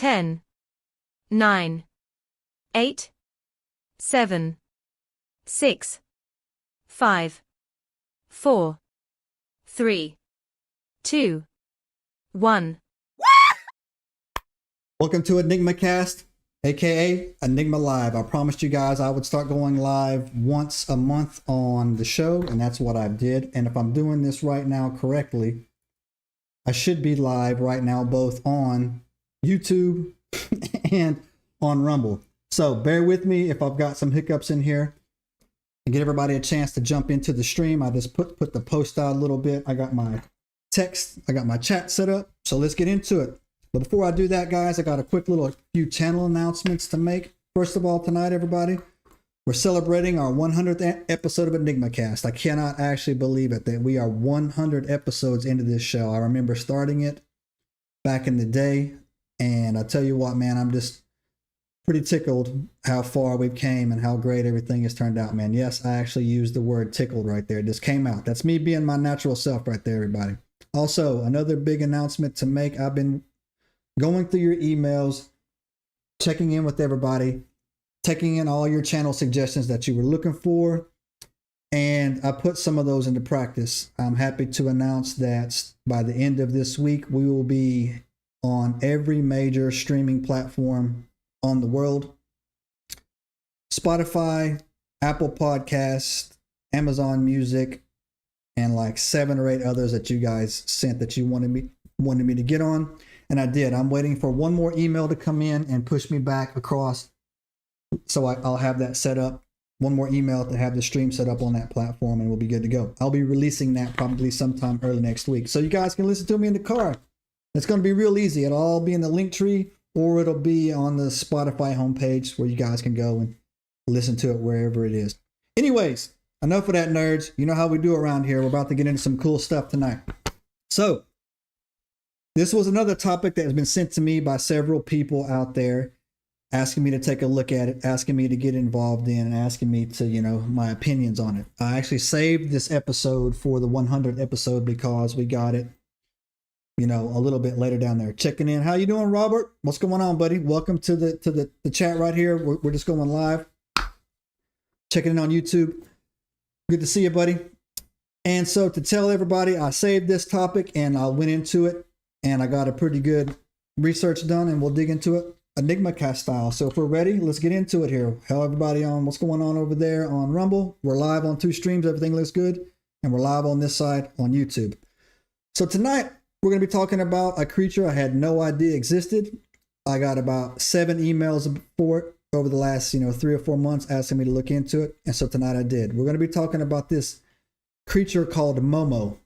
10, 9, 8, 7, 6, 5, 4, 3, 2, 1. Welcome to EnigmaCast, aka Enigma Live. I promised you guys I would start going live once a month on the show, and that's what I did. And if I'm doing this right now correctly, I should be live right now both on YouTube and on Rumble. So bear with me if I've got some hiccups in here and get everybody a chance to jump into the stream. I just put the post out a little bit. I got my text, I got my chat set up. So let's get into it. But before I do that, guys, I got a quick little few channel announcements to make. First of all, tonight, everybody, we're celebrating our 100th episode of EnigmaCast. I cannot actually believe it that we are 100 episodes into this show. I remember starting it back in the day, and I tell you what, man, I'm just pretty tickled how far we've came and how great everything has turned out, man. Yes, I actually used the word tickled right there. It just came out. That's me being my natural self right there, everybody. Also, another big announcement to make. I've been going through your emails, checking in with everybody, taking in all your channel suggestions that you were looking for, and I put some of those into practice. I'm happy to announce that by the end of this week, we will be on every major streaming platform on the world. Spotify, Apple Podcasts, Amazon Music, and like 7 or 8 others that you guys sent that you wanted me to get on. And I did. I'm waiting for one more email to come in and push me back across. So I'll have that set up. One more email to have the stream set up on that platform, and we'll be good to go. I'll be releasing that probably sometime early next week. So you guys can listen to me in the car. It's going to be real easy. It'll all be in the link tree, or it'll be on the Spotify homepage where you guys can go and listen to it wherever it is. Anyways, enough of that, nerds. You know how we do around here. We're about to get into some cool stuff tonight. So this was another topic that has been sent to me by several people out there, asking me to take a look at it, asking me to get involved in, and asking me to, my opinions on it. I actually saved this episode for the 100th episode because we got it, a little bit later down there. Checking in. How you doing, Robert? What's going on, buddy? Welcome to the chat right here. We're just going live. Checking in on YouTube. Good to see you, buddy. And so to tell everybody, I saved this topic and I went into it. And I got a pretty good research done, and we'll dig into it EnigmaCast style. So if we're ready, let's get into it here. How everybody on? What's going on over there on Rumble? We're live on 2 streams. Everything looks good. And we're live on this side on YouTube. So tonight, we're going to be talking about a creature I had no idea existed. I got about 7 emails for it over the last, 3 or 4 months asking me to look into it. And so tonight I did. We're going to be talking about this creature called MoMo,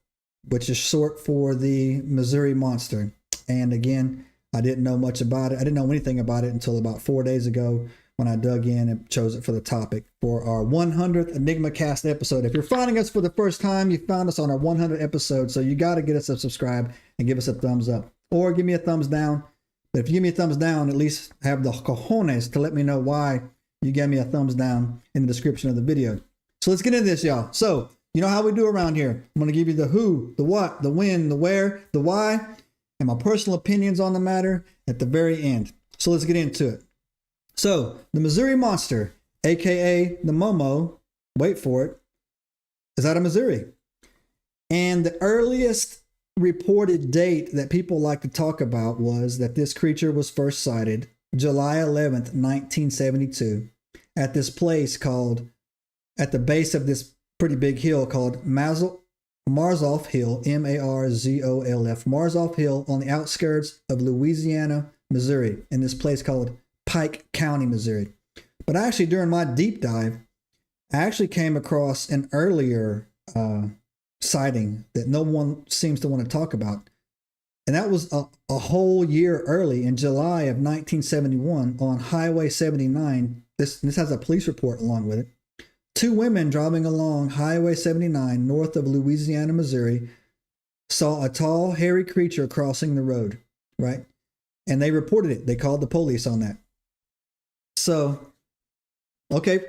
which is short for the Missouri Monster. And again, I didn't know much about it. I didn't know anything about it until about 4 days ago when I dug in and chose it for the topic for our 100th EnigmaCast episode. If you're finding us for the first time, you found us on our 100th episode, so you got to get us a subscribe and give us a thumbs up. Or give me a thumbs down. But if you give me a thumbs down, at least have the cojones to let me know why you gave me a thumbs down in the description of the video. So let's get into this, y'all. So, you know how we do around here. I'm going to give you the who, the what, the when, the where, the why, and my personal opinions on the matter at the very end. So let's get into it. So the Missouri Monster, aka the MoMo, wait for it, is out of Missouri. And the earliest reported date that people like to talk about was that this creature was first sighted July 11th, 1972, at this place called, at the base of this pretty big hill called Marzolf Hill, Marzolf, Marzolf Hill, on the outskirts of Louisiana, Missouri, in this place called Pike County, Missouri. But actually, during my deep dive, I actually came across an earlier sighting that no one seems to want to talk about. And that was a whole year early, in July of 1971, on Highway 79. This has a police report along with it. 2 women driving along Highway 79 north of Louisiana, Missouri, saw a tall, hairy creature crossing the road, right? And they reported it. They called the police on that. So, okay,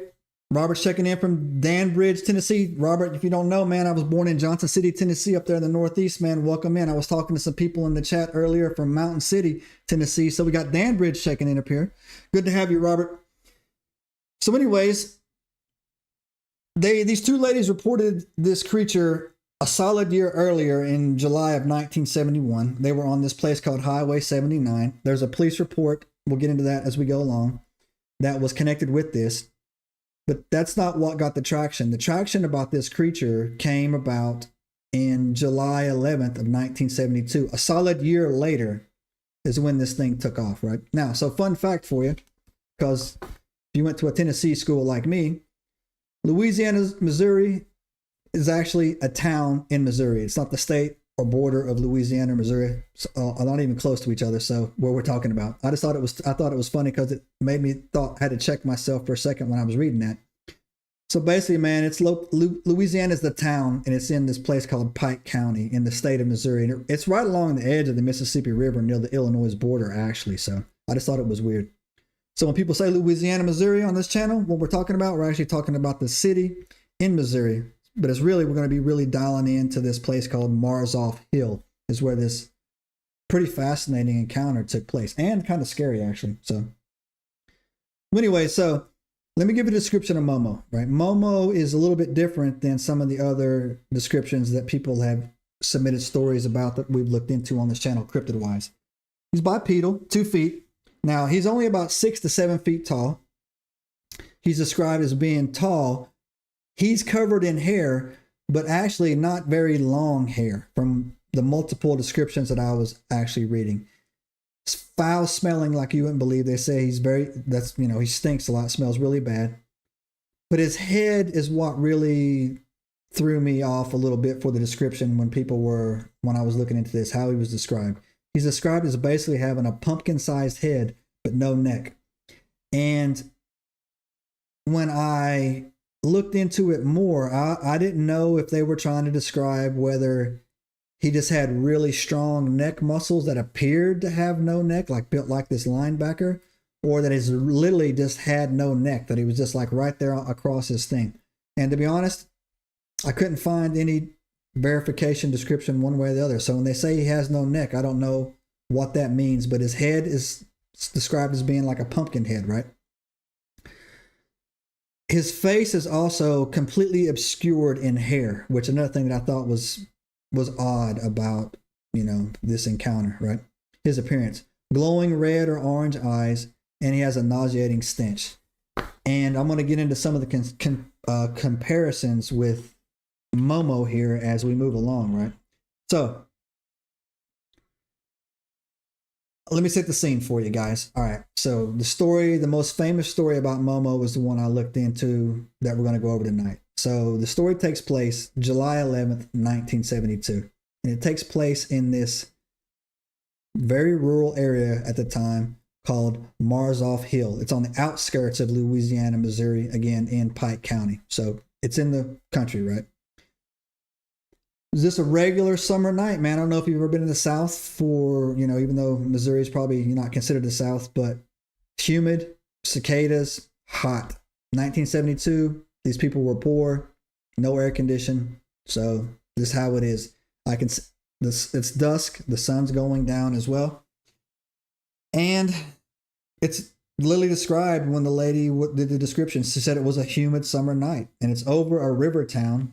Robert's checking in from Danbridge, Tennessee. Robert, if you don't know, man, I was born in Johnson City, Tennessee, up there in the Northeast, man. Welcome in. I was talking to some people in the chat earlier from Mountain City, Tennessee. So we got Danbridge checking in up here. Good to have you, Robert. So anyways, these two ladies reported this creature a solid year earlier in July of 1971. They were on this place called Highway 79. There's a police report. We'll get into that as we go along. That was connected with this. But that's not what got the traction. The traction about this creature came about in July 11th of 1972. A solid year later is when this thing took off, right? Now, so fun fact for you, because if you went to a Tennessee school like me, Louisiana, Missouri is actually a town in Missouri. It's not the state or border of Louisiana or Missouri. Are not even close to each other. So where we're talking about, I thought it was funny because it made me had to check myself for a second when I was reading that. So basically, man, it's Louisiana is the town, and it's in this place called Pike County in the state of Missouri. And it's right along the edge of the Mississippi River near the Illinois border, actually. So I just thought it was weird. So when people say Louisiana, Missouri on this channel, what we're talking about, we're actually talking about the city in Missouri. But it's really, we're going to be really dialing into this place called Marzolf Hill, is where this pretty fascinating encounter took place, and kind of scary, actually. So anyway, so let me give you a description of Momo, right? Momo is a little bit different than some of the other descriptions that people have submitted stories about that we've looked into on this channel, cryptid-wise. He's bipedal, 2 feet. Now, he's only about 6 to 7 feet tall. He's described as being tall. He's covered in hair, but actually not very long hair from the multiple descriptions that I was actually reading. It's foul smelling like you wouldn't believe. They say he stinks a lot, smells really bad. But his head is what really threw me off a little bit for the description when I was looking into this, how he was described. He's described as basically having a pumpkin-sized head, but no neck. And when I looked into it more, I didn't know if they were trying to describe whether he just had really strong neck muscles that appeared to have no neck, like built like this linebacker, or that he's literally just had no neck, that he was just like right there across his thing. And to be honest, I couldn't find any verification description one way or the other. So when they say he has no neck, I don't know what that means, but his head is described as being like a pumpkin head, right? His face is also completely obscured in hair, which another thing that I thought was odd about, this encounter, right? His appearance, glowing red or orange eyes, and he has a nauseating stench. And I'm going to get into some of the comparisons with Momo here as we move along, right? So let me set the scene for you guys. All right. So the most famous story about Momo was the one I looked into that we're going to go over tonight. So the story takes place July 11th, 1972. And it takes place in this very rural area at the time called Marzolf Hill. It's on the outskirts of Louisiana, Missouri, again, in Pike County. So it's in the country, right? Is this a regular summer night, man? I don't know if you've ever been in the South even though Missouri is probably not considered the South, but humid, cicadas, hot. 1972, these people were poor, no air condition. So this is how it is. It's dusk, the sun's going down as well. And it's literally described when the lady did the description. She said it was a humid summer night, and it's over a river town,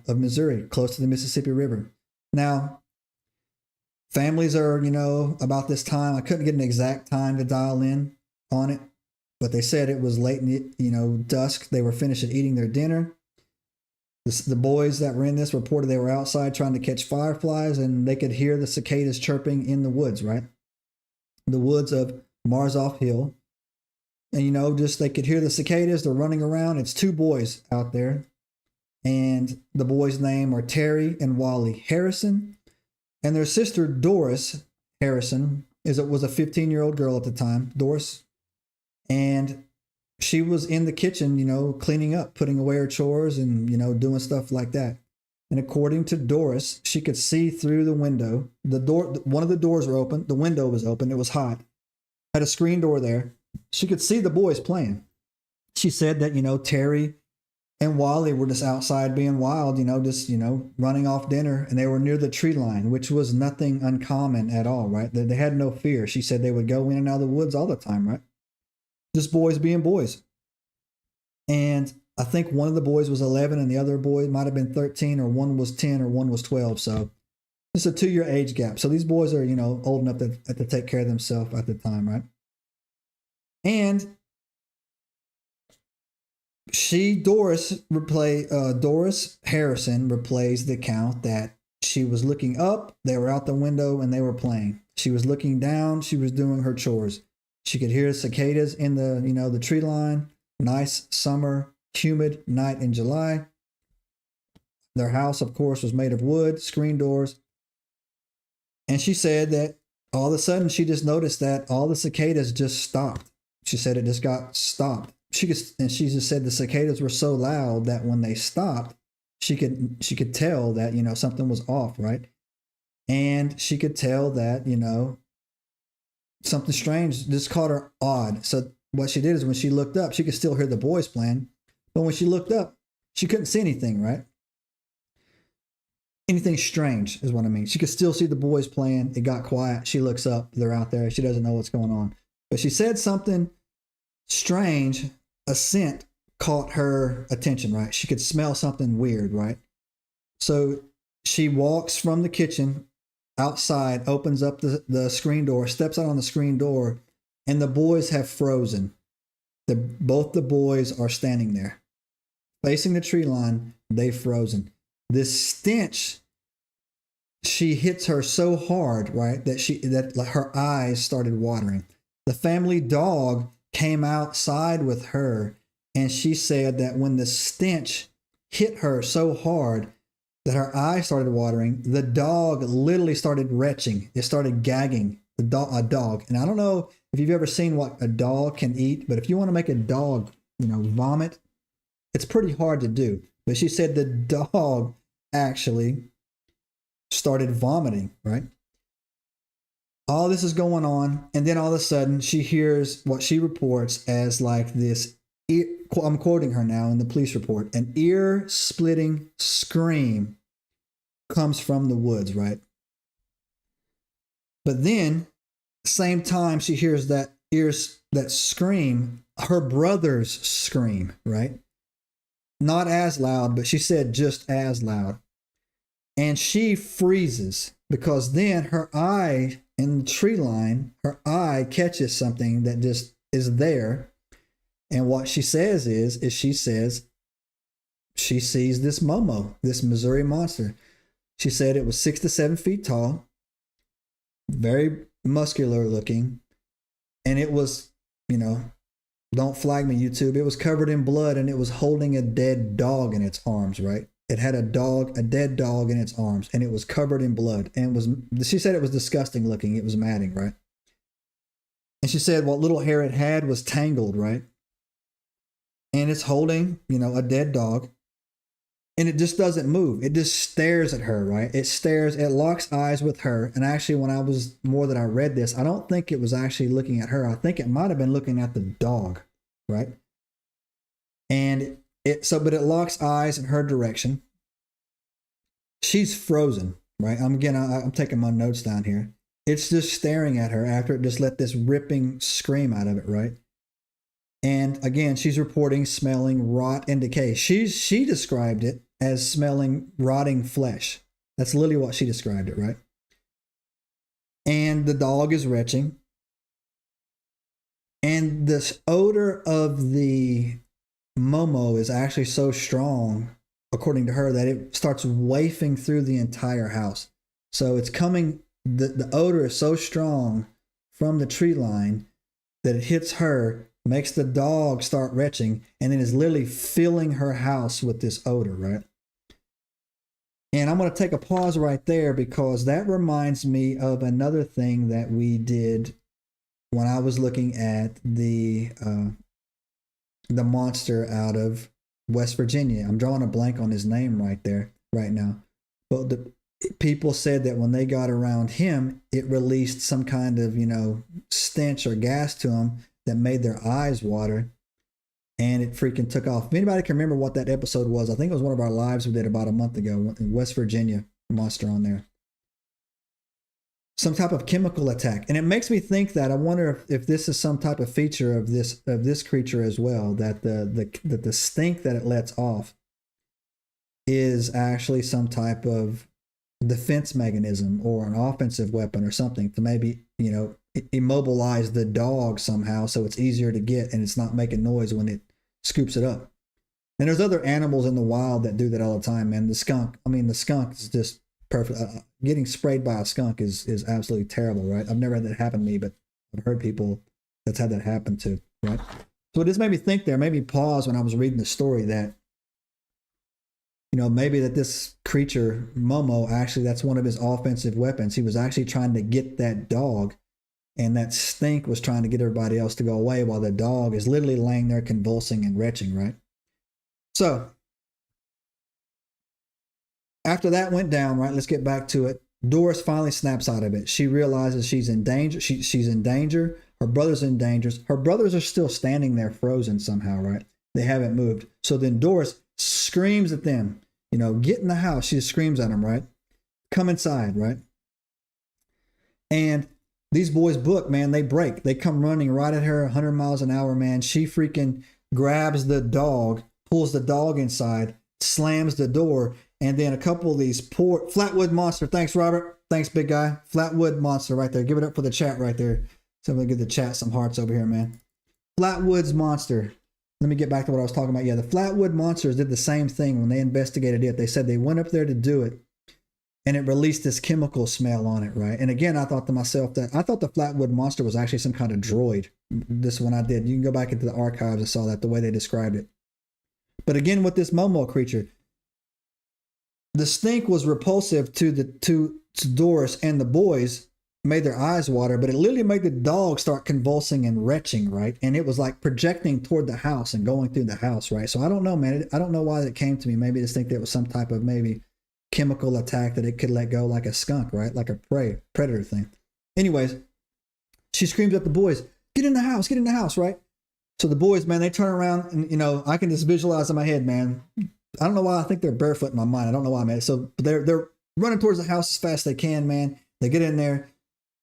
of Missouri, close to the Mississippi River. Now, families are, about this time. I couldn't get an exact time to dial in on it, but they said it was late in dusk. They were finishing eating their dinner. The boys that were in this reported they were outside trying to catch fireflies, and they could hear the cicadas chirping in the woods, right? The woods of Marzolf Hill. And, they could hear the cicadas. They're running around. It's 2 boys out there. And the boys' name are Terry and Wally Harrison. And their sister, Doris Harrison, was a 15-year-old girl at the time, Doris. And she was in the kitchen, cleaning up, putting away her chores and, doing stuff like that. And according to Doris, she could see through the window. One of the doors were open. The window was open. It was hot. Had a screen door there. She could see the boys playing. She said that, Terry And while they were just outside being wild, just, running off dinner, and they were near the tree line, which was nothing uncommon at all, right? They had no fear. She said they would go in and out of the woods all the time, right? Just boys being boys. And I think one of the boys was 11 and the other boy might have been 13, or one was 10 or one was 12. So it's a 2-year age gap. So these boys are, old enough to take care of themselves at the time, right? And Doris Harrison replays the account that she was looking up, they were out the window, and they were playing. She was looking down, she was doing her chores. She could hear cicadas in the tree line. Nice summer, humid night in July. Their house, of course, was made of wood, screen doors. And she said that all of a sudden she just noticed that all the cicadas just stopped. She said it just got stopped. She just said the cicadas were so loud that when they stopped, she could tell that, something was off, right? And she could tell that, something strange just caught her odd. So what she did is when she looked up, she could still hear the boys playing. But when she looked up, she couldn't see anything, right? Anything strange is what I mean. She could still see the boys playing. It got quiet. She looks up. They're out there. She doesn't know what's going on. But she said something strange. A scent caught her attention, right? She could smell something weird, right? So she walks from the kitchen outside, opens up the screen door, steps out on the screen door, and the boys have frozen. Both the boys are standing there. Facing the tree line, they've frozen. This stench, she hits her so hard, right, that her eyes started watering. The family dog came outside with her, and she said that when the stench hit her so hard that her eyes started watering, the dog literally started retching. It started gagging. A dog. And I don't know if you've ever seen what a dog can eat, but if you want to make a dog, vomit, it's pretty hard to do. But she said the dog actually started vomiting, right? All this is going on, and then all of a sudden she hears what she reports as like this, I'm quoting her now in the police report, an ear-splitting scream comes from the woods, right? But then, same time she hears that scream, her brothers scream, right? Not as loud, but she said just as loud. And she freezes because then her eye in the tree line, her eye catches something that just is there. And what she says is she says she sees this MoMo, this Missouri monster. She said it was 6 to 7 feet tall, very muscular looking. And it was, don't flag me, YouTube. It was covered in blood and it was holding a dead dog in its arms, right? It had a dead dog in its arms, and it was covered in blood. And she said it was disgusting looking. It was matting, right? And she said what little hair it had was tangled, right? And it's holding, a dead dog. And it just doesn't move. It just stares at her, right? It locks eyes with her. And actually, when I read this, I don't think it was actually looking at her. I think it might have been looking at the dog, right? And but it locks eyes in her direction. She's frozen, right? I'm taking my notes down here. It's just staring at her after it just let this ripping scream out of it, right? And again, she's reporting smelling rot and decay. She described it as smelling rotting flesh. That's literally what she described it, right? And the dog is retching. And this odor of the MoMo is actually so strong, according to her, that it starts wafting through the entire house. So it's coming, the odor is so strong from the tree line that it hits her, makes the dog start retching, and then is literally filling her house with this odor, right? And I'm going to take a pause right there because that reminds me of another thing that we did when I was looking at the monster out of West Virginia. I'm drawing a blank on his name right now. But the people said that when they got around him, it released some kind of, stench or gas to them that made their eyes water. and it freaking took off. If anybody can remember what that episode was, I think it was one of our lives we did about a month ago in West Virginia, monster on there. Some type of chemical attack. And it makes me think that I wonder if this is some type of feature of this creature as well, that the stink that it lets off is actually some type of defense mechanism or an offensive weapon or something to maybe, immobilize the dog somehow so it's easier to get and it's not making noise when it scoops it up. And there's other animals in the wild that do that all the time, man. The skunk is just perfect. Getting sprayed by a skunk is absolutely terrible, right? I've never had that happen to me, but I've heard people that's had that happen to, right? So it just made me think there, made me pause when I was reading the story that, maybe that this creature, Momo, actually, that's one of his offensive weapons. He was actually trying to get that dog, and that stink was trying to get everybody else to go away while the dog is literally laying there convulsing and retching, right? So after that went down, right, let's get back to it. Doris finally snaps out of it. She realizes she's in danger. She's in danger. Her brother's in danger. Her brothers are still standing there frozen somehow, right? They haven't moved. So then Doris screams at them, get in the house. She screams at them, right? Come inside, right? And these boys book, man, they break. They come running right at her 100 miles an hour, man. She freaking grabs the dog, pulls the dog inside, slams the door, and then a couple of these poor Flatwood monster. Thanks, Robert. Thanks, big guy. Flatwood monster right there. Give it up for the chat right there. Somebody give the chat some hearts over here, man. Flatwoods monster. Let me get back to what I was talking about. Yeah, the Flatwood monsters did the same thing when they investigated it. They said they went up there to do it, and it released this chemical smell on it, right? And again, I thought to myself that I thought the Flatwood monster was actually some kind of droid. This one I did. You can go back into the archives and saw that the way they described it. But again, with this Momo creature, the stink was repulsive to Doris, and the boys made their eyes water, but it literally made the dog start convulsing and retching, right? And it was like projecting toward the house and going through the house, right? So I don't know, man. I don't know why it came to me. Maybe just think that it was some type of maybe chemical attack that it could let go like a skunk, right? Like a predator thing. Anyways, she screams at the boys, get in the house, right? So the boys, man, they turn around and, I can just visualize in my head, man. I don't know why I think they're barefoot in my mind. I don't know why, man. So they're running towards the house as fast as they can, man. They get in there.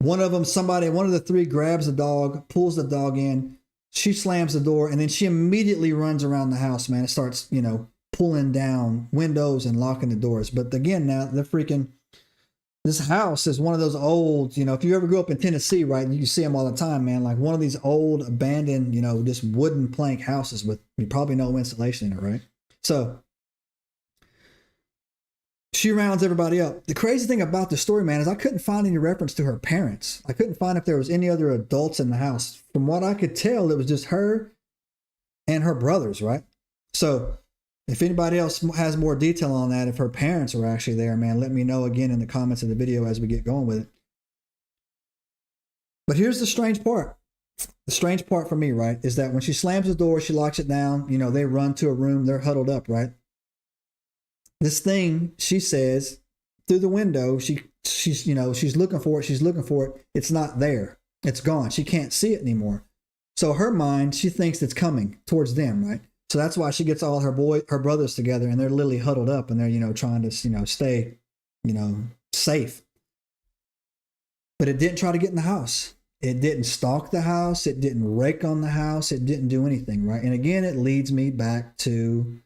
One of the three grabs the dog, pulls the dog in. She slams the door, and then she immediately runs around the house, man. It starts, pulling down windows and locking the doors. But again, now this house is one of those old, if you ever grew up in Tennessee, right, and you see them all the time, man, like one of these old abandoned, just wooden plank houses with probably no insulation in it, right? So she rounds everybody up. The crazy thing about the story, man, is I couldn't find any reference to her parents. I couldn't find if there was any other adults in the house. From what I could tell, it was just her and her brothers, right? So if anybody else has more detail on that, if her parents are actually there, man, let me know again in the comments of the video as we get going with it. But here's the strange part. The strange part for me, right, is that when she slams the door, she locks it down, they run to a room, they're huddled up, right? This thing, she says, through the window, she's looking for it. It's not there. It's gone. She can't see it anymore. So her mind, she thinks it's coming towards them, right? So that's why she gets all her brothers together, and they're literally huddled up, and they're, trying to, stay, safe. But it didn't try to get in the house. It didn't stalk the house. It didn't rake on the house. It didn't do anything, right? And again, it leads me back to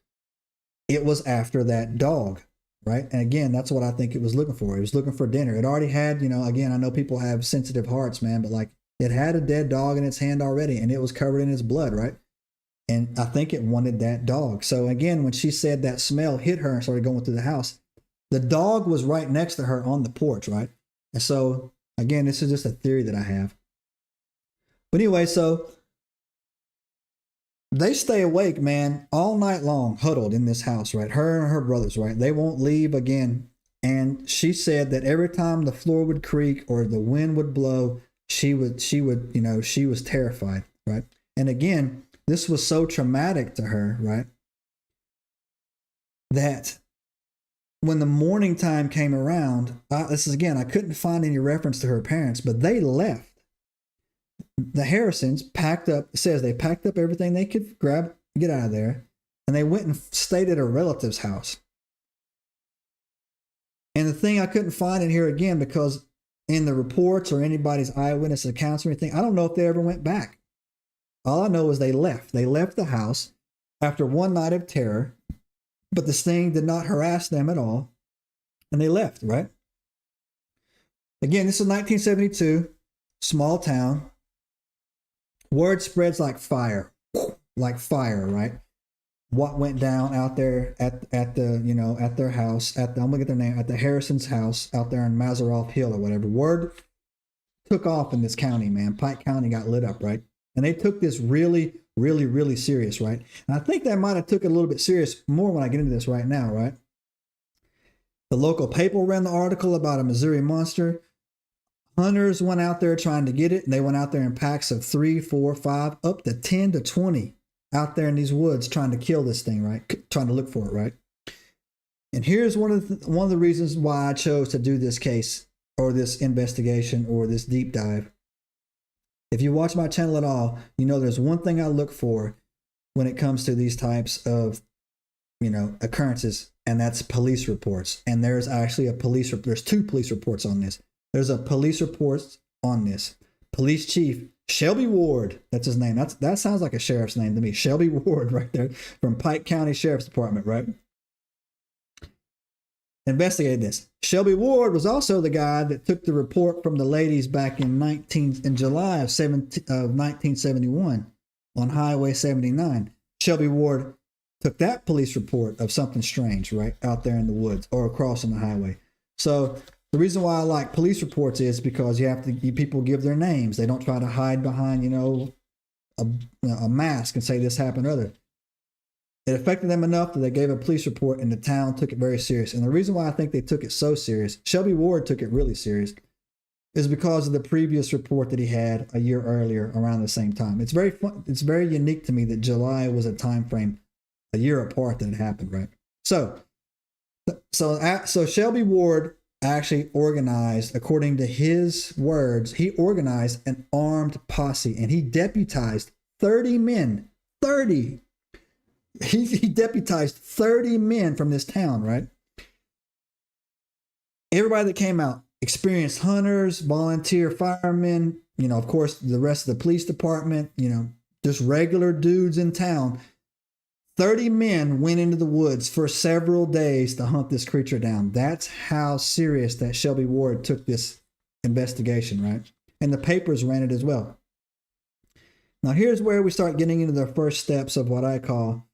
it was after that dog, right? And again, that's what I think it was looking for. It was looking for dinner. It already had, again, I know people have sensitive hearts, man, but like it had a dead dog in its hand already, and it was covered in its blood, right? And I think it wanted that dog. So again, when she said that smell hit her and started going through the house, the dog was right next to her on the porch, right? And so again, this is just a theory that I have. But anyway, so they stay awake, man, all night long, huddled in this house, right? Her and her brothers, right? They won't leave again. And she said that every time the floor would creak or the wind would blow, she was terrified, right? And again, this was so traumatic to her, right? That when the morning time came around, I couldn't find any reference to her parents, but they left. The Harrisons packed up, it says they packed up everything they could grab, get out of there. And they went and stayed at a relative's house. And the thing I couldn't find in here again, because in the reports or anybody's eyewitness accounts or anything, I don't know if they ever went back. All I know is they left. They left the house after one night of terror, but this thing did not harass them at all. And they left, right? Again, this is 1972, small town. Word spreads like fire, right? What went down out there at the at their house, I'm gonna get their name, at the Harrison's house out there in Marzolf Hill or whatever. Word took off in this county, man. Pike County got lit up, right? And they took this really, really, really serious, right? And I think that might have took it a little bit serious more when I get into this right now, right? The local paper ran the article about a Missouri monster. Hunters went out there trying to get it, and they went out there in packs of 3, 4, 5, up to 10 to 20 out there in these woods trying to kill this thing, right? Trying to look for it, right? And here's one of the reasons why I chose to do this case or this investigation or this deep dive. If you watch my channel at all, you know there's one thing I look for when it comes to these types of, occurrences, and that's police reports. And there's actually there's 2 police reports on this. There's a police report on this. Police Chief Shelby Ward, that's his name. That sounds like a sheriff's name to me. Shelby Ward, right there, from Pike County Sheriff's Department, right? Investigated this. Shelby Ward was also the guy that took the report from the ladies back in July of 1971 on Highway 79. Shelby Ward took that police report of something strange, right, out there in the woods or crossing the highway. So the reason why I like police reports is because people give their names. They don't try to hide behind, a mask and say this happened or other. It affected them enough that they gave a police report, and the town took it very serious. And the reason why I think they took it so serious, Shelby Ward took it really serious, is because of the previous report that he had a year earlier around the same time. It's very fun. It's very unique to me that July was a time frame a year apart that it happened, right? So Shelby Ward actually organized, according to his words, he organized an armed posse, and he deputized 30 men. 30. He deputized 30 men from this town, right? Everybody that came out, experienced hunters, volunteer firemen, of course, the rest of the police department, just regular dudes in town. 30 men went into the woods for several days to hunt this creature down. That's how serious that Shelby Ward took this investigation, right? And the papers ran it as well. Now, here's where we start getting into the first steps of what I call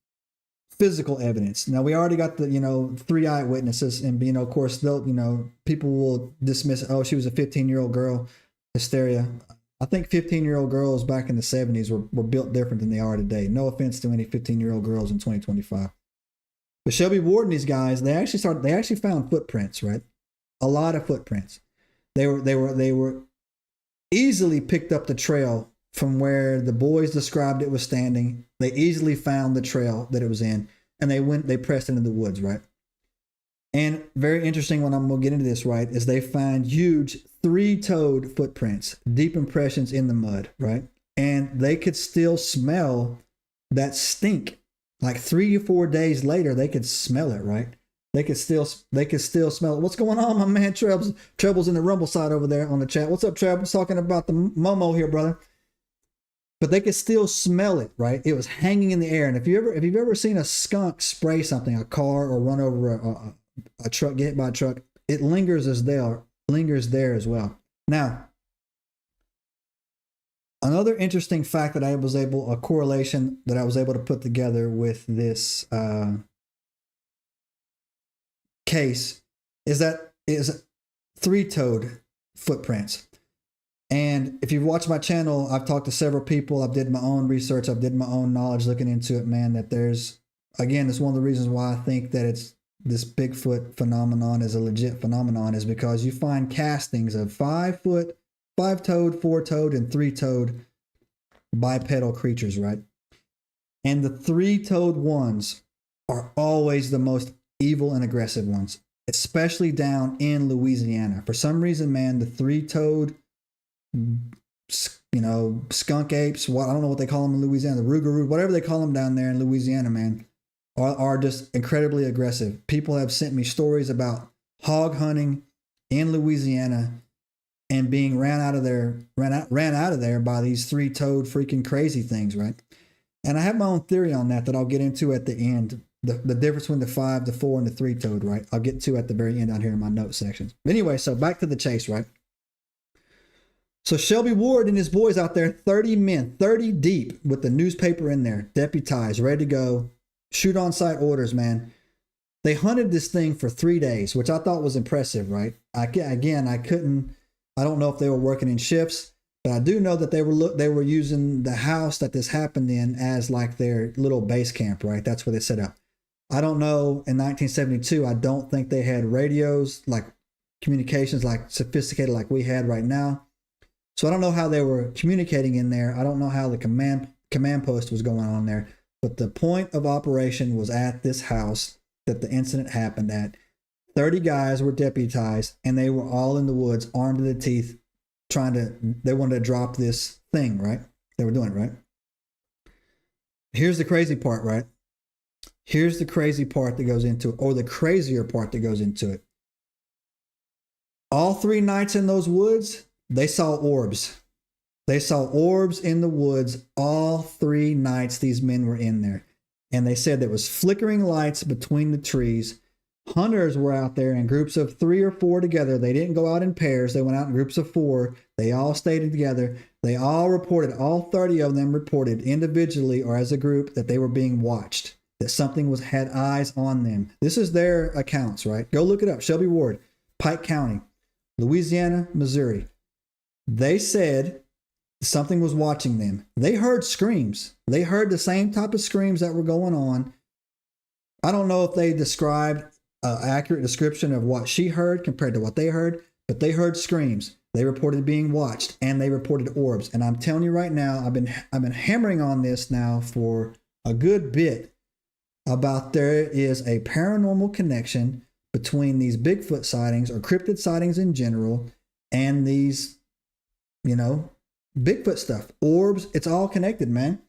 physical evidence. Now, we already got the, 3 eyewitnesses, and, of course, they'll, people will dismiss, oh, she was a 15-year-old girl, hysteria. I think 15-year-old girls back in the 70s were built different than they are today. No offense to any 15-year-old girls in 2025. But Shelby Ward and these guys, they actually found footprints, right? A lot of footprints. They were easily picked up the trail from where the boys described it was standing. They easily found the trail that it was in, and they pressed into the woods, right? And very interesting, when I'm going to get into this, right, is they find huge 3-toed footprints, deep impressions in the mud, right? And they could still smell that stink. Like 3 or 4 days later, they could smell it, right? They could still smell it. What's going on, my man? Treble's in the Rumble side over there on the chat. What's up, Treble? Talking about the MoMo here, brother. But they could still smell it, right? It was hanging in the air. And if you've ever seen a skunk spray something, a car, or run over a truck, get hit by a truck, it lingers there as well. Now, another interesting fact that a correlation that I was able to put together with this case is 3-toed footprints. And if you've watched my channel, I've talked to several people. I've did my own research. I've did my own knowledge looking into it, man, that there's, again, it's one of the reasons why I think that this Bigfoot phenomenon is a legit phenomenon, is because you find castings of 5-toed, 4-toed, and 3-toed bipedal creatures, right? And the 3-toed ones are always the most evil and aggressive ones, especially down in Louisiana. For some reason, man, the 3-toed skunk apes, I don't know what they call them in Louisiana, the Rougarou, whatever they call them down there in Louisiana, man, are just incredibly aggressive. People have sent me stories about hog hunting in Louisiana and being ran out of there by these three-toed freaking crazy things, right? And I have my own theory on that I'll get into at the end. The difference between the 5, the 4, and the 3-toed, right? I'll get to at the very end out here in my notes sections. Anyway, so back to the chase, right? So Shelby Ward and his boys out there, 30 men, 30 deep with the newspaper in there, deputized, ready to go, shoot on sight orders, man. They hunted this thing for 3 days, which I thought was impressive, right? I don't know if they were working in shifts, but I do know that they were using the house that this happened in as like their little base camp, right? That's where they set up. I don't know, in 1972, I don't think they had radios, like communications like sophisticated like we had right now. So I don't know how they were communicating in there. I don't know how the command post was going on there. But the point of operation was at this house that the incident happened at. 30 guys were deputized, and they were all in the woods, armed to the teeth, they wanted to drop this thing, right? They were doing it, right? Here's the crazy part, right? Here's the crazy part that goes into it, or the crazier part that goes into it. All 3 nights in those woods, they saw orbs. They saw orbs in the woods all 3 nights these men were in there. And they said there was flickering lights between the trees. Hunters were out there in groups of 3 or 4 together. They didn't go out in pairs. They went out in groups of 4. They all stayed together. They all reported, all 30 of them reported individually or as a group that they were being watched, that something had eyes on them. This is their accounts, right? Go look it up. Shelby Ward, Pike County, Louisiana, Missouri. They said something was watching them. They heard screams. They heard the same type of screams that were going on. I don't know if they described an accurate description of what she heard compared to what they heard, but they heard screams. They reported being watched, and they reported orbs. And I'm telling you right now, I've been hammering on this now for a good bit about there is a paranormal connection between these Bigfoot sightings or cryptid sightings in general and these, Bigfoot stuff, orbs. It's all connected, man.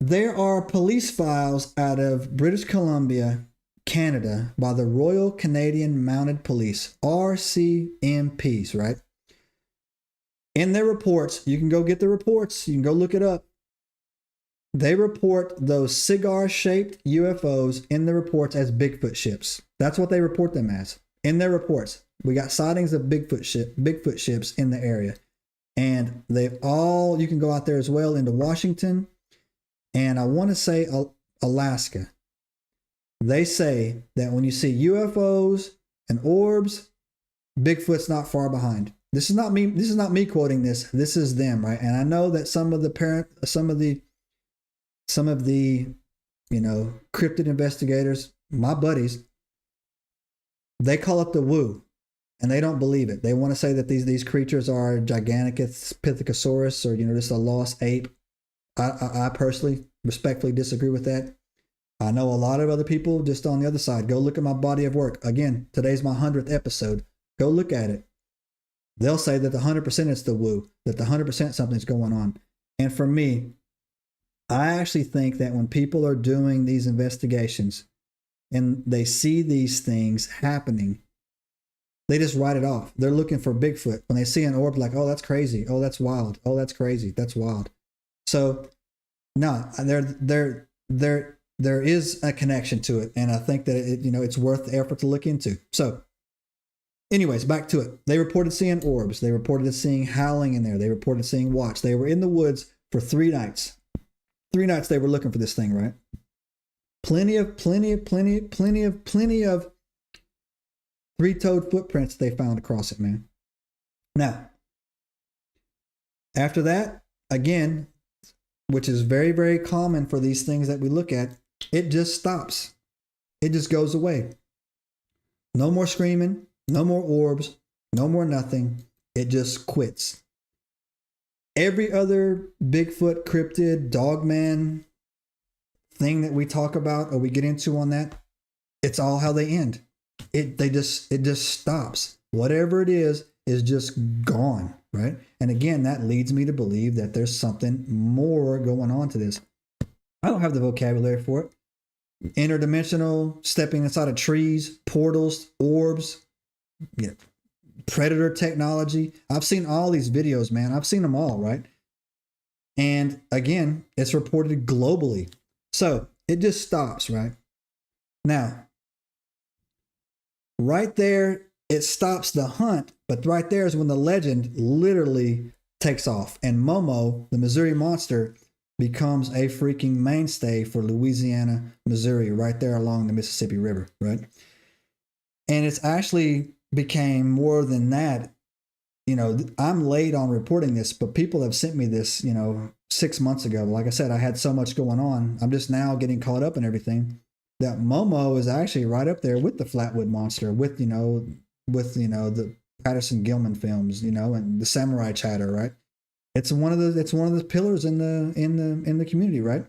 There are police files out of British Columbia, Canada, by the Royal Canadian Mounted Police, RCMPs, right? In their reports, you can go get the reports, you can go look it up. They report those cigar-shaped UFOs in the reports as Bigfoot ships. That's what they report them as in their reports. We got sightings of Bigfoot ships in the area. And you can go out there as well into Washington. And I want to say Alaska. They say that when you see UFOs and orbs, Bigfoot's not far behind. This is not me quoting this. This is them, right? And I know that some of the cryptid investigators, my buddies, they call it the woo. And they don't believe it. They want to say that these creatures are Giganticus Pithecanthropus or, just a lost ape. I personally respectfully disagree with that. I know a lot of other people just on the other side. Go look at my body of work. Again, today's my 100th episode. Go look at it. They'll say that the 100% is the woo, that the 100% something's going on. And for me, I actually think that when people are doing these investigations and they see these things happening, they just write it off. They're looking for Bigfoot. When they see an orb, like, oh, that's crazy. Oh, that's wild. Oh, that's crazy. That's wild. So, no, there is a connection to it, and I think that it's worth the effort to look into. So, anyways, back to it. They reported seeing orbs. They reported seeing howling in there. They reported seeing watch. They were in the woods for 3 nights. 3 nights they were looking for this thing, right? Plenty of 3-toed footprints they found across it, man. Now, after that, again, which is very, very common for these things that we look at, it just stops. It just goes away. No more screaming, no more orbs, no more nothing. It just quits. Every other Bigfoot, cryptid, dogman thing that we talk about or we get into on that, it's all how they end. It just stops. Whatever it is just gone. right? And again, that leads me to believe that there's something more going on to this. I don't have the vocabulary for it. Interdimensional, stepping inside of trees, portals, orbs, you know, predator technology. I've seen all these videos, man. I've seen them all, right? And again, it's reported globally. So it just stops, right? Now, right there, it stops the hunt, but right there is when the legend literally takes off. And MoMo, the Missouri Monster, becomes a freaking mainstay for Louisiana, Missouri, right there along the Mississippi River, right? And it's actually became more than that. You know, I'm late on reporting this, but people have sent me this, 6 months ago. Like I said, I had so much going on. I'm just now getting caught up in everything. That MoMo is actually right up there with the Flatwood Monster, with the Patterson Gilman films, and the Samurai Chatter, right? It's one of the pillars in the community, right?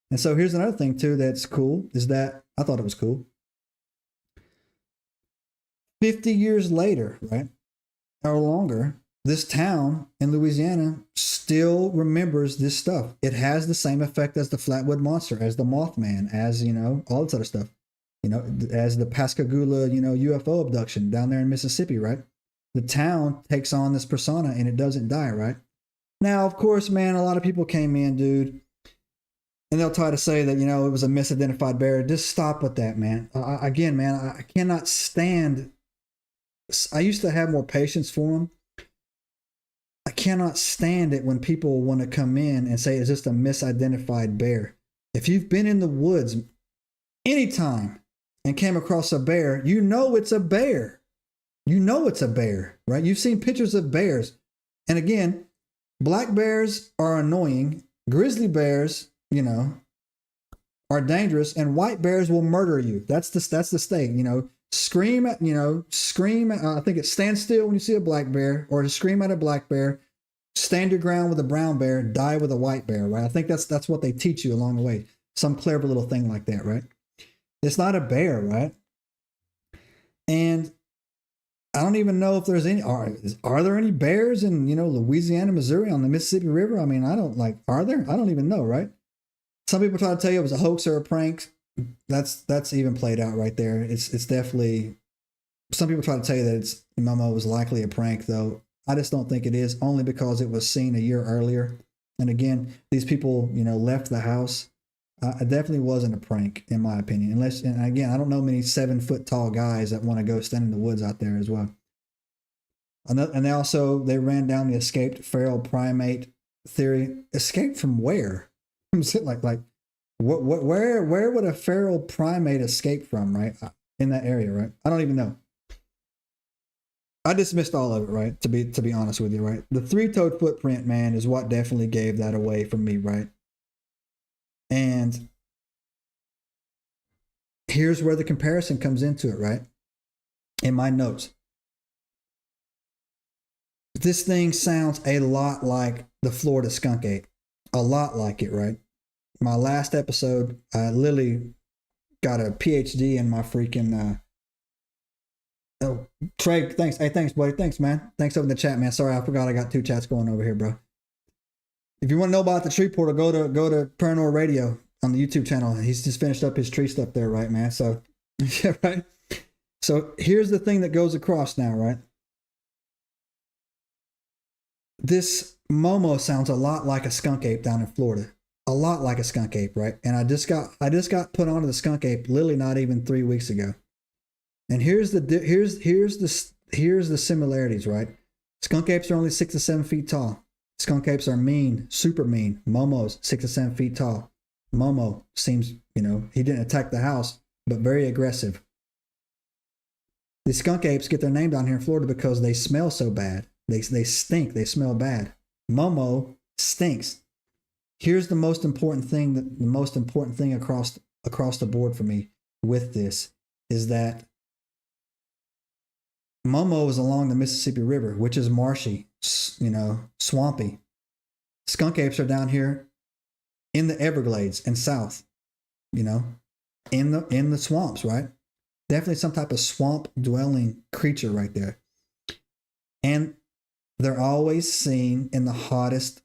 And so here's another thing too that's cool, is that I thought it was cool. 50 years later, right, or longer, this town in Louisiana still remembers this stuff. It has the same effect as the Flatwood Monster, as the Mothman, as, all this other stuff, as the Pascagoula, UFO abduction down there in Mississippi, right? The town takes on this persona and it doesn't die, right? Now, of course, man, a lot of people came in, dude, and they'll try to say that, it was a misidentified bear. Just stop with that, man. I cannot stand. I used to have more patience for them. I cannot stand it when people want to come in and say it's just a misidentified bear. If you've been in the woods anytime and came across a bear, you know it's a bear. You know it's a bear, right? You've seen pictures of bears. And again, black bears are annoying. Grizzly bears, are dangerous, and white bears will murder you. That's the state, Scream. I think it's stand still when you see a black bear, or to scream at a black bear. Stand your ground with a brown bear. Die with a white bear, right? I think that's what they teach you along the way. Some clever little thing like that, right? It's not a bear, right? And I don't even know if there's any. Are there any bears in Louisiana, Missouri on the Mississippi River? I mean, are there? I don't even know, right? Some people try to tell you it was a hoax or a prank. That's even played out right there. It's definitely. Some people try to tell you that MoMo was likely a prank, though. I just don't think it is, only because it was seen a year earlier. And again, these people, left the house. It definitely wasn't a prank, in my opinion. And again, I don't know many 7 foot tall guys that want to go stand in the woods out there as well. And they ran down the escaped feral primate theory. Escaped from where? Where would a feral primate escape from, right? In that area, right? I don't even know. I dismissed all of it, right? To be honest with you, right? The 3-toed footprint, man, is what definitely gave that away for me, right? And here's where the comparison comes into it, right? In my notes. This thing sounds a lot like the Florida skunk ape. A lot like it, right? My last episode, I literally got a PhD in my freaking... Oh, Trey, thanks. Hey, thanks, buddy. Thanks, man. Thanks over in the chat, man. Sorry, I forgot I got 2 chats going over here, bro. If you want to know about the tree portal, go to Paranormal Radio on the YouTube channel. He's just finished up his tree stuff there, right, man? So, yeah, right? So here's the thing that goes across now, right? This MoMo sounds a lot like a skunk ape down in Florida. A lot like a skunk ape, right? And I just got put onto the skunk ape literally not even 3 weeks ago. And here's the similarities, right? Skunk apes are only 6 to 7 feet tall. Skunk apes are mean, super mean. Momo's 6 to 7 feet tall. Momo seems, he didn't attack the house, but very aggressive. The skunk apes get their name down here in Florida because they smell so bad. They stink. They smell bad. Momo stinks. Here's the most important thing. The most important thing across the board for me with this is that MoMo is along the Mississippi River, which is marshy, swampy. Skunk apes are down here in the Everglades and south, in the swamps, right? Definitely some type of swamp dwelling creature right there. And They're always seen in the hottest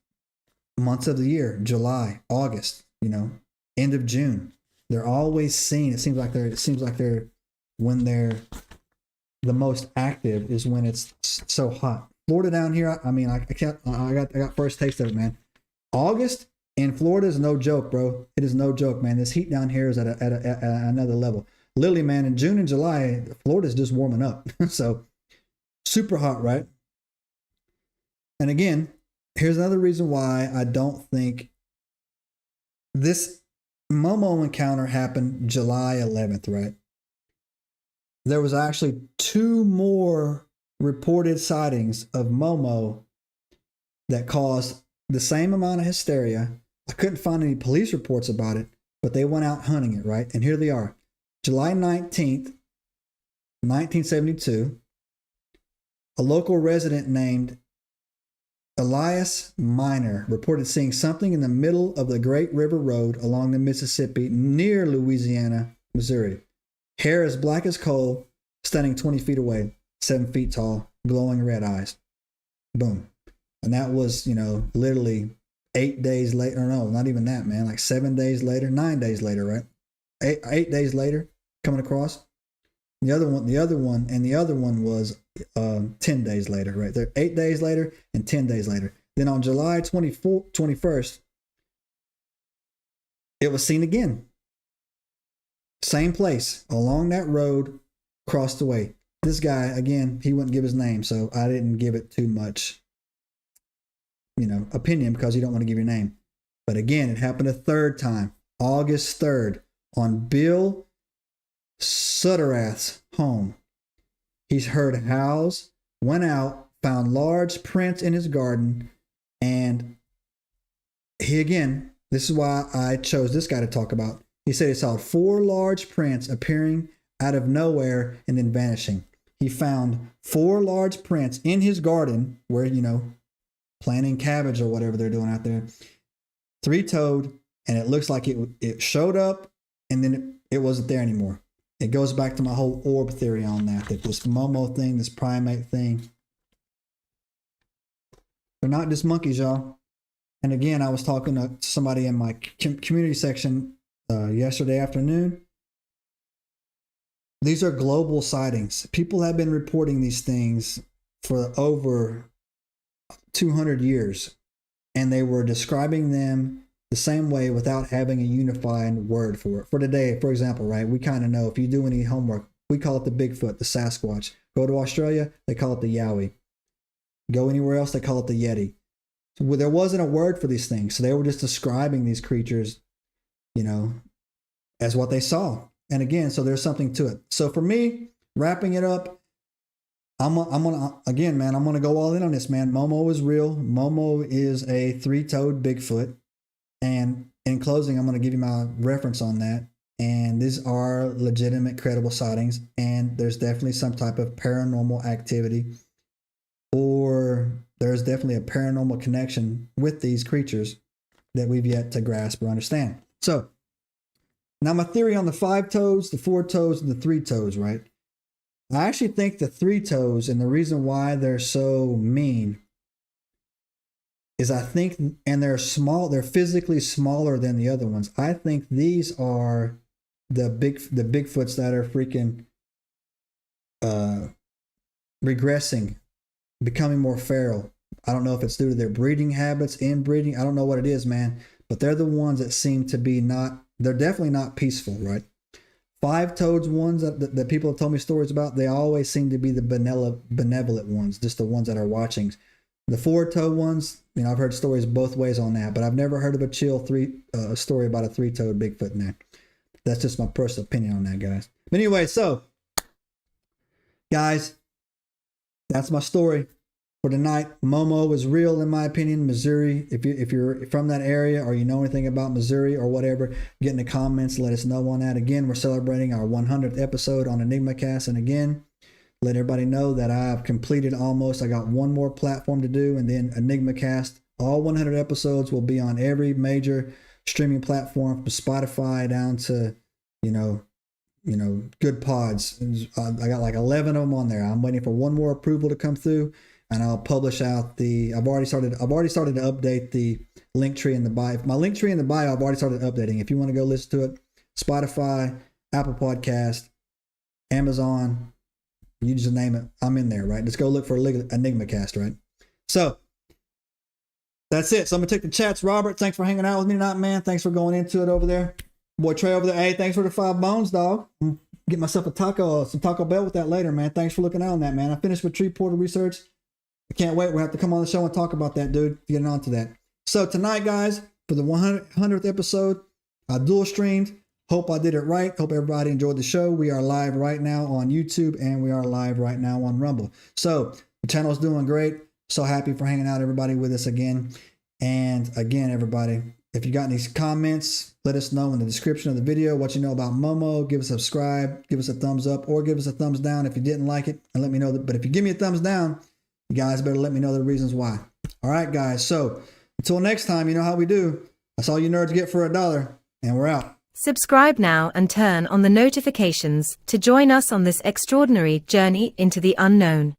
months of the year, July, August, end of June. They're always seen. It seems like they're when they're the most active is when it's so hot. Florida down here, I got first taste of it, man. August in Florida is no joke, bro. It is no joke, man. This heat down here is at another level. Literally, man, in June and July, Florida's just warming up. So super hot, right? And again, here's another reason why I don't think this MoMo encounter happened July 11th, right? There was actually 2 more reported sightings of MoMo that caused the same amount of hysteria. I couldn't find any police reports about it, but they went out hunting it, right? And here they are. July 19th, 1972, a local resident named Elias Minor reported seeing something in the middle of the Great River Road along the Mississippi near Louisiana, Missouri. Hair as black as coal, standing 20 feet away, 7 feet tall, glowing red eyes. Boom. And that was, literally 8 days later. Or no, not even that, man. Like 7 days later, 9 days later, right? Eight days later, coming across. The other one was 10 days later, right there. 8 days later and 10 days later. Then on July 21st, it was seen again. Same place, along that road, crossed the way. This guy, again, he wouldn't give his name, so I didn't give it too much, opinion because you don't want to give your name. But again, it happened a third time, August 3rd, on Bill Sutterath's home. He's heard howls, went out, found large prints in his garden, and this is why I chose this guy to talk about. He said he saw 4 large prints appearing out of nowhere and then vanishing. He found 4 large prints in his garden where, planting cabbage or whatever they're doing out there. 3-toed, and it looks like it showed up and then it wasn't there anymore. It goes back to my whole orb theory on that this MoMo thing, this primate thing, they're not just monkeys, y'all. And again, I was talking to somebody in my community section yesterday afternoon. These are global sightings. People have been reporting these things for over 200 years, and they were describing them the same way without having a unified word for it. For today, for example, right, we kind of know, if you do any homework, we call it the Bigfoot, the Sasquatch. Go to Australia, they call it the Yowie. Go anywhere else, they call it the Yeti. So there wasn't a word for these things, so they were just describing these creatures, as what they saw. And again, so there's something to it. So for me, wrapping it up, I'm gonna go all in on this, man. MoMo is real. MoMo is a 3-toed Bigfoot. And in closing, I'm going to give you my reference on that. And these are legitimate, credible sightings. And there's definitely some type of paranormal activity, or there's definitely a paranormal connection with these creatures that we've yet to grasp or understand. So now my theory on the 5 toes, the 4 toes, and the 3 toes, right? I actually think the 3 toes, and the reason why they're so mean, is I think, and they're physically smaller than the other ones. I think these are the Bigfoots that are freaking regressing, becoming more feral. I don't know if it's due to their breeding habits, inbreeding. I don't know what it is, man. But they're the ones that seem to be they're definitely not peaceful, right? 5-toed ones that people have told me stories about, they always seem to be the benevolent ones, just the ones that are watching. The 4-toed ones, I've heard stories both ways on that, but I've never heard of a chill story about a 3-toed Bigfoot in there. That's just my personal opinion on that, guys. But anyway, so guys, that's my story for tonight. MoMo is real, in my opinion. Missouri, if you're from that area or you know anything about Missouri or whatever, get in the comments, let us know on that. Again, we're celebrating our 100th episode on EnigmaCast, and again, let everybody know that I've completed almost. I got one more platform to do, and then EnigmaCast. All 100 episodes will be on every major streaming platform, from Spotify down to, good pods. I got like 11 of them on there. I'm waiting for one more approval to come through. and I'll publish out I've already started to update the link tree in the bio. My link tree in the bio, I've already started updating. If you want to go listen to it, Spotify, Apple Podcast, Amazon, you just name it, I'm in there, right? Just go look for EnigmaCast, right? So that's it. So I'm gonna take the chats. Robert, thanks for hanging out with me tonight, man. Thanks for going into it over there. Boy Trey over there, hey, thanks for the 5 bones, dog. Get myself some Taco Bell with that later, man. Thanks for looking out on that, man. I finished with tree portal research. I can't wait. We'll have to come on the show and talk about that, dude. Getting on to that. So tonight, guys, for the 100th episode, I dual streamed. Hope I did it right. Hope everybody enjoyed the show. We are live right now on YouTube, and we are live right now on Rumble. So the channel's doing great. So happy for hanging out, everybody, with us again. And again, everybody, if you got any comments, let us know in the description of the video what you know about Momo. Give us a subscribe, give us a thumbs up, or give us a thumbs down if you didn't like it, and let me know that. But if you give me a thumbs down, you guys better let me know the reasons why. All right, guys. So until next time, you know how we do. That's all you nerds get for $1, and we're out. Subscribe now and turn on the notifications to join us on this extraordinary journey into the unknown.